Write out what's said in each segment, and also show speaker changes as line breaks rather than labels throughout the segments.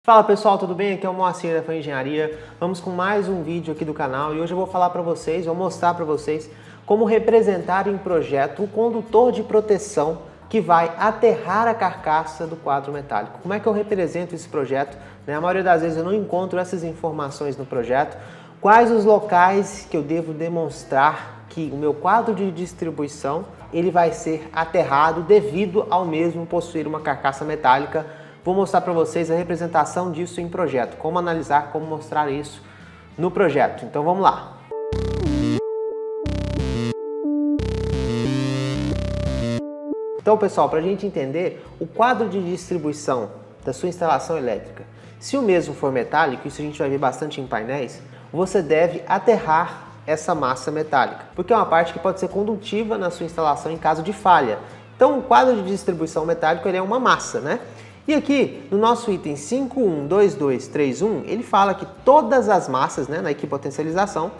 Fala pessoal, tudo bem? Aqui é o Moacir da Fan Engenharia. Vamos com mais um vídeo aqui do canal e hoje eu vou falar para vocês, vou mostrar para vocês como representar em projeto um condutor de proteção que vai aterrar a carcaça do quadro metálico. Como é que eu represento esse projeto? A maioria das vezes eu não encontro essas informações no projeto. Quais os locais que eu devo demonstrar que o meu quadro de distribuição ele vai ser aterrado devido ao mesmo possuir uma carcaça metálica? Vou mostrar para vocês a representação disso em projeto, como analisar, como mostrar isso no projeto. Então vamos lá. Então pessoal, para a gente entender o quadro de distribuição da sua instalação elétrica, se o mesmo for metálico, isso a gente vai ver bastante em painéis, você deve aterrar essa massa metálica, porque é uma parte que pode ser condutiva na sua instalação em caso de falha. Então o quadro de distribuição metálico ele é uma massa, né? E aqui no nosso item 512231, ele fala que todas as massas, na equipotencialização,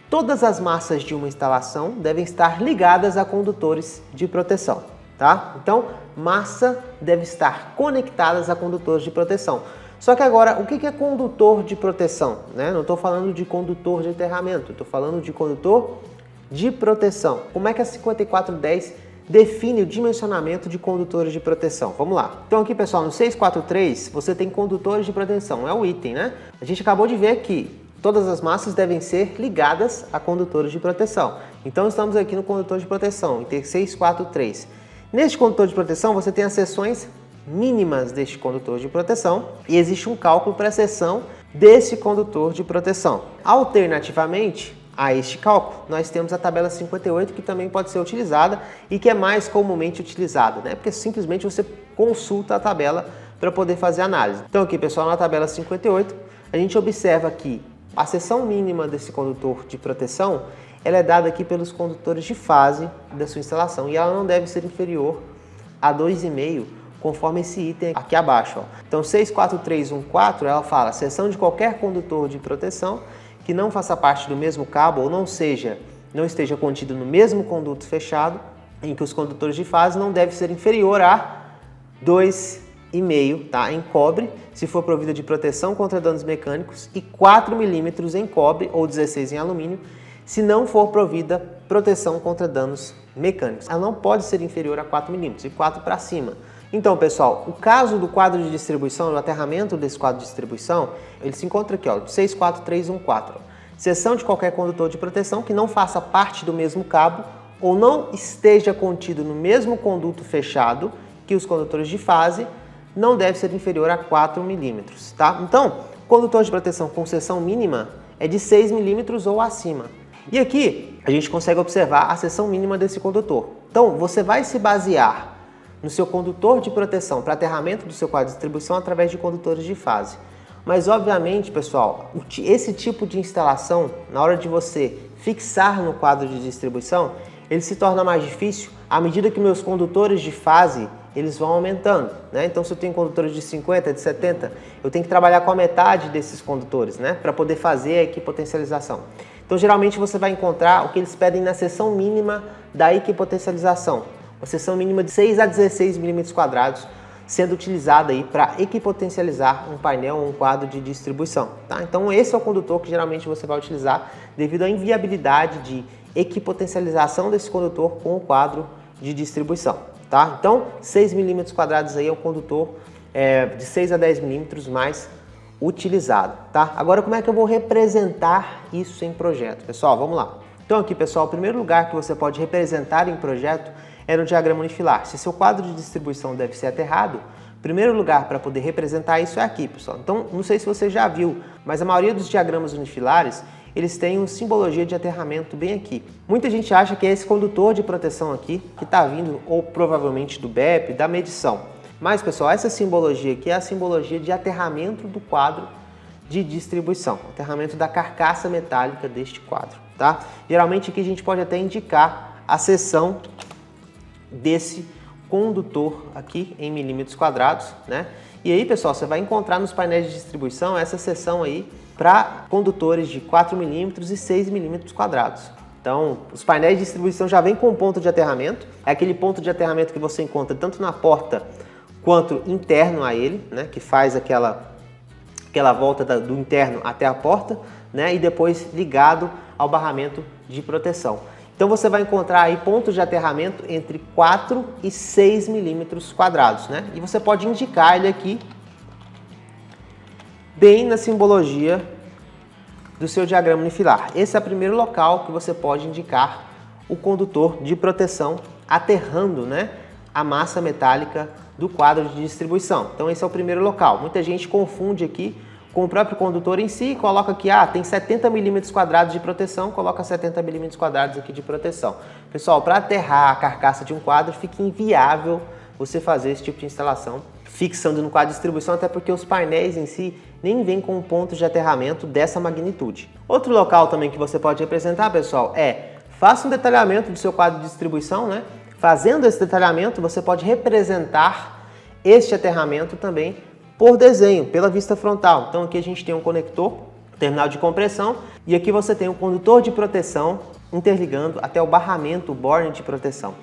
todas as massas de uma instalação devem estar ligadas a condutores de proteção, tá? Então, massa deve estar conectadas a condutores de proteção. Só que agora, o que é condutor de proteção? Não estou falando de condutor de aterramento, estou falando de condutor de proteção. Como é que a 5410 define o dimensionamento de condutores de proteção? Vamos lá. Então aqui, pessoal, no 643, você tem condutores de proteção, é o item, né? A gente acabou de ver que todas as massas devem ser ligadas a condutores de proteção. Então estamos aqui no condutor de proteção, item 643. Neste condutor de proteção, você tem as seções mínimas deste condutor de proteção e existe um cálculo para a seção desse condutor de proteção. Alternativamente a este cálculo, nós temos a tabela 58 que também pode ser utilizada e que é mais comumente utilizada, porque simplesmente você consulta a tabela para poder fazer análise. Então aqui, pessoal, na tabela 58, a gente observa que a seção mínima desse condutor de proteção, ela é dada aqui pelos condutores de fase da sua instalação e ela não deve ser inferior a 2,5, conforme esse item aqui abaixo. Então 64314, ela fala, seção de qualquer condutor de proteção que não faça parte do mesmo cabo ou não esteja contido no mesmo conduto fechado, em que os condutores de fase não devem ser inferior a 2,5, tá? Em cobre, se for provida de proteção contra danos mecânicos, e 4 milímetros em cobre ou 16 em alumínio, se não for provida proteção contra danos mecânicos. Ela não pode ser inferior a 4 milímetros, e 4 para cima. Então, pessoal, o caso do quadro de distribuição, o aterramento desse quadro de distribuição, ele se encontra aqui, 64314. Seção de qualquer condutor de proteção que não faça parte do mesmo cabo ou não esteja contido no mesmo conduto fechado que os condutores de fase, não deve ser inferior a 4 milímetros, tá? Então, condutor de proteção com seção mínima é de 6 milímetros ou acima. E aqui a gente consegue observar a seção mínima desse condutor. Então, você vai se basear no seu condutor de proteção para aterramento do seu quadro de distribuição através de condutores de fase. Mas, obviamente, pessoal, esse tipo de instalação, na hora de você fixar no quadro de distribuição, ele se torna mais difícil à medida que meus condutores de fase eles vão aumentando, Então, se eu tenho condutores de 50, de 70, eu tenho que trabalhar com a metade desses condutores, para poder fazer a equipotencialização. Então, geralmente, você vai encontrar o que eles pedem na seção mínima da equipotencialização. Uma seção mínima de 6 a 16 milímetros quadrados sendo utilizada aí para equipotencializar um painel ou um quadro de distribuição, tá? Então esse é o condutor que geralmente você vai utilizar devido à inviabilidade de equipotencialização desse condutor com o quadro de distribuição, tá? Então 6 milímetros quadrados aí é o condutor de 6 a 10 milímetros mais utilizado, tá? Agora como é que eu vou representar isso em projeto? Pessoal, vamos lá. Então aqui, pessoal, o primeiro lugar que você pode representar em projeto é no diagrama unifilar. Se seu quadro de distribuição deve ser aterrado, o primeiro lugar para poder representar isso é aqui, pessoal. Então, não sei se você já viu, mas a maioria dos diagramas unifilares, eles têm uma simbologia de aterramento bem aqui. Muita gente acha que é esse condutor de proteção aqui, que está vindo, ou provavelmente do BEP, da medição. Mas, pessoal, essa simbologia aqui é a simbologia de aterramento do quadro de distribuição, aterramento da carcaça metálica deste quadro, tá? Geralmente aqui a gente pode até indicar a seção desse condutor aqui em milímetros quadrados, E aí, pessoal, você vai encontrar nos painéis de distribuição essa seção aí para condutores de 4 milímetros e 6 milímetros quadrados. Então, os painéis de distribuição já vêm com um ponto de aterramento, é aquele ponto de aterramento que você encontra tanto na porta quanto interno a ele, que faz aquela aquela volta do interno até a porta, né? E depois ligado ao barramento de proteção. Então você vai encontrar aí pontos de aterramento entre 4 e 6 milímetros quadrados, né? E você pode indicar ele aqui bem na simbologia do seu diagrama unifilar. Esse é o primeiro local que você pode indicar o condutor de proteção aterrando, né, a massa metálica do quadro de distribuição. Então esse é o primeiro local. Muita gente confunde aqui com o próprio condutor em si e coloca aqui, tem 70 milímetros quadrados de proteção, coloca 70 milímetros quadrados aqui de proteção. Pessoal, para aterrar a carcaça de um quadro fica inviável você fazer esse tipo de instalação fixando no quadro de distribuição, até porque os painéis em si nem vêm com pontos de aterramento dessa magnitude. Outro local também que você pode representar, pessoal, faça um detalhamento do seu quadro de distribuição, né? Fazendo esse detalhamento, você pode representar este aterramento também por desenho, pela vista frontal. Então aqui a gente tem um conector, terminal de compressão, e aqui você tem um condutor de proteção interligando até o barramento, o borne de proteção.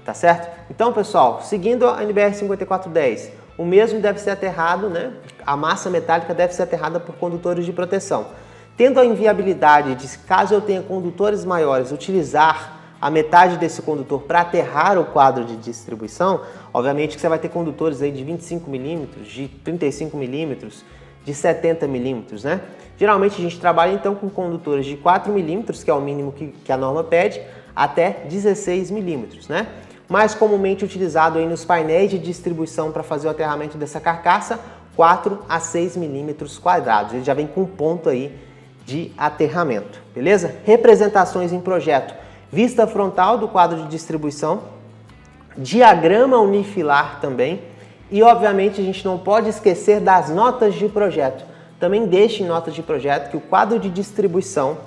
Tá certo? Então, pessoal, seguindo a NBR 5410, o mesmo deve ser aterrado, né? A massa metálica deve ser aterrada por condutores de proteção. Tendo a inviabilidade de, caso eu tenha condutores maiores, utilizar a metade desse condutor para aterrar o quadro de distribuição, obviamente que você vai ter condutores aí de 25 milímetros, de 35 milímetros, de 70 milímetros, né? Geralmente a gente trabalha então com condutores de 4 milímetros, que é o mínimo que a norma pede, até 16 milímetros, né? Mais comumente utilizado aí nos painéis de distribuição para fazer o aterramento dessa carcaça, 4 a 6 milímetros quadrados. Ele já vem com ponto aí de aterramento, beleza? Representações em projeto: vista frontal do quadro de distribuição, diagrama unifilar também, e obviamente a gente não pode esquecer das notas de projeto. Também deixe em notas de projeto que o quadro de distribuição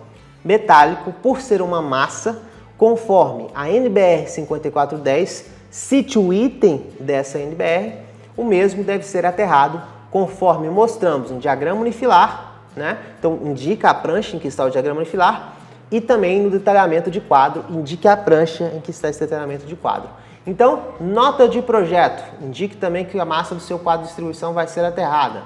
metálico, por ser uma massa, conforme a NBR 5410 cite o item dessa NBR, o mesmo deve ser aterrado conforme mostramos no diagrama unifilar, né? Então indica a prancha em que está o diagrama unifilar, e também no detalhamento de quadro indique a prancha em que está esse detalhamento de quadro. Então, nota de projeto, indique também que a massa do seu quadro de distribuição vai ser aterrada.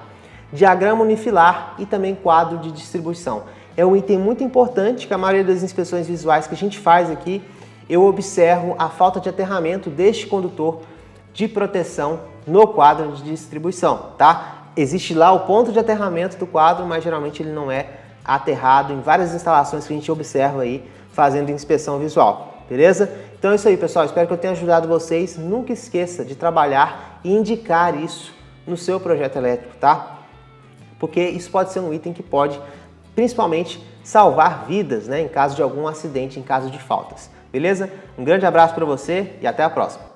Diagrama unifilar e também quadro de distribuição. É um item muito importante que a maioria das inspeções visuais que a gente faz aqui, eu observo a falta de aterramento deste condutor de proteção no quadro de distribuição, tá? Existe lá o ponto de aterramento do quadro, mas geralmente ele não é aterrado em várias instalações que a gente observa aí fazendo inspeção visual, beleza? Então é isso aí, pessoal. Espero que eu tenha ajudado vocês. Nunca esqueça de trabalhar e indicar isso no seu projeto elétrico, tá? Porque isso pode ser um item que pode principalmente salvar vidas, né, em caso de algum acidente, em caso de faltas. Beleza? Um grande abraço para você e até a próxima.